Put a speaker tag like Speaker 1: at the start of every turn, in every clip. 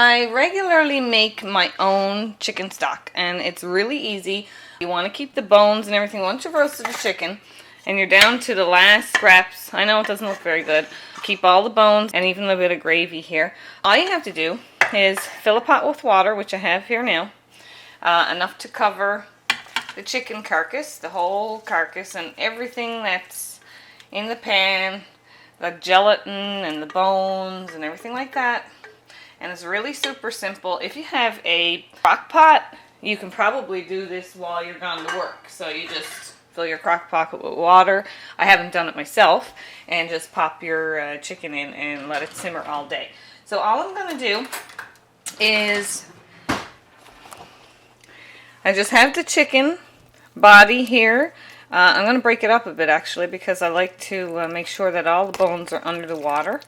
Speaker 1: I regularly make my own chicken stock, and it's really easy. You want to keep the bones and everything. Once you've roasted the chicken and you're down to the last scraps, I know it doesn't look very good, keep all the bones and even a bit of gravy here. All you have to do is fill a pot with water, which I have here now, enough to cover the chicken carcass, the whole carcass, and everything that's in the pan, the gelatin and the bones and everything like that. And it's really super simple. If you have a crock pot, you can probably do this while you're gone to work. So you just fill your crock pot with water. I haven't done it myself. And just pop your chicken in and let it simmer all day. So all I'm going to do is I just have the chicken body here. I'm going to break it up a bit actually, because I like to make sure that all the bones are under the water.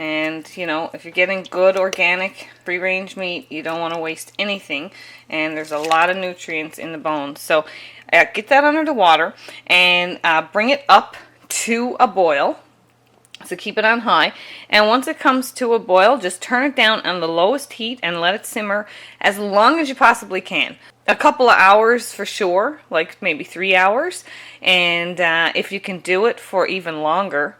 Speaker 1: And, you know, if you're getting good organic free-range meat, you don't want to waste anything. And there's a lot of nutrients in the bones. So get that under the water and bring it up to a boil. So keep it on high. And once it comes to a boil, just turn it down on the lowest heat and let it simmer as long as you possibly can. A couple of hours for sure, like maybe 3 hours. And if you can do it for even longer,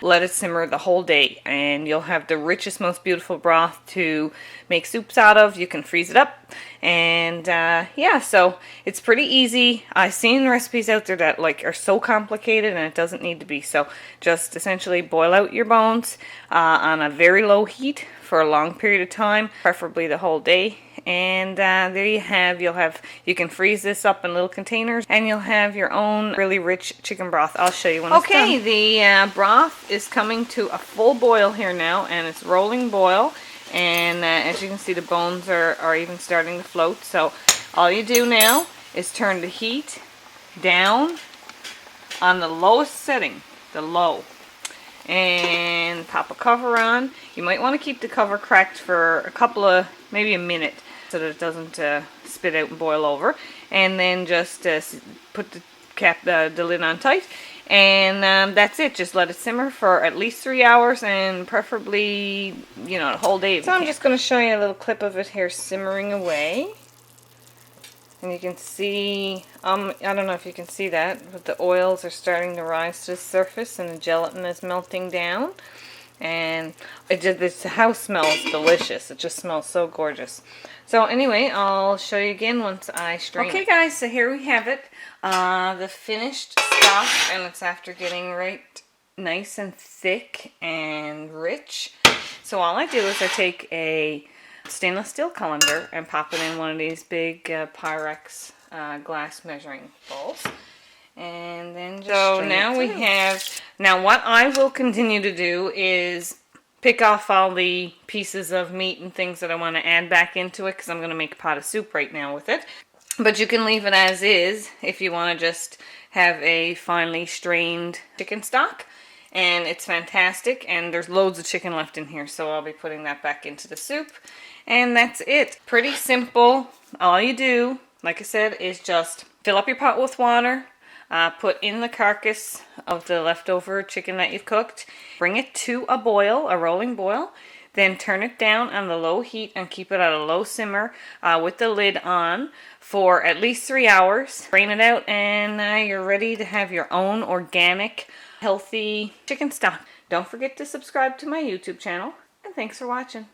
Speaker 1: let it simmer the whole day, and you'll have the richest, most beautiful broth to make soups out of. You can freeze it up, and yeah, so it's pretty easy. I've seen recipes out there that are so complicated, and it doesn't need to be. So just essentially boil out your bones on a very low heat for a long period of time, preferably the whole day. And there you have, you can freeze this up in little containers, and you'll have your own really rich chicken broth. I'll show you when it's done. Okay, the broth is coming to a full boil here now, and it's rolling boil. And as you can see, the bones are even starting to float. So all you do now is turn the heat down on the lowest setting, the low. And pop a cover on. You might want to keep the cover cracked for a couple of, maybe a minute, so that it doesn't spit out and boil over. And then just put the lid on tight. And that's it. Just let it simmer for at least 3 hours, and preferably, you know, the whole day. So I'm just going to show you a little clip of it here simmering away. And you can see, I don't know if you can see that, but the oils are starting to rise to the surface and the gelatin is melting down. And this house smells delicious. It just smells so gorgeous. So anyway, I'll show you again once I strain it. Okay guys, so here we have it. The finished stock, and it's after getting right nice and thick and rich. So all I do is I take a stainless steel colander and pop it in one of these big Pyrex glass measuring bowls, and then just so now we have. Now what I will continue to do is pick off all the pieces of meat and things that I want to add back into it, because I'm going to make a pot of soup right now with it. But you can leave it as is if you want to just have a finely strained chicken stock. And it's fantastic, and there's loads of chicken left in here, so I'll be putting that back into the soup. And that's it. Pretty simple. All you do, like I said, is just fill up your pot with water, put in the carcass of the leftover chicken that you've cooked, bring it to a boil, a rolling boil, then turn it down on the low heat and keep it at a low simmer with the lid on for at least 3 hours. Drain it out, and you're ready to have your own organic, healthy chicken stock. Don't forget to subscribe to my YouTube channel, and thanks for watching.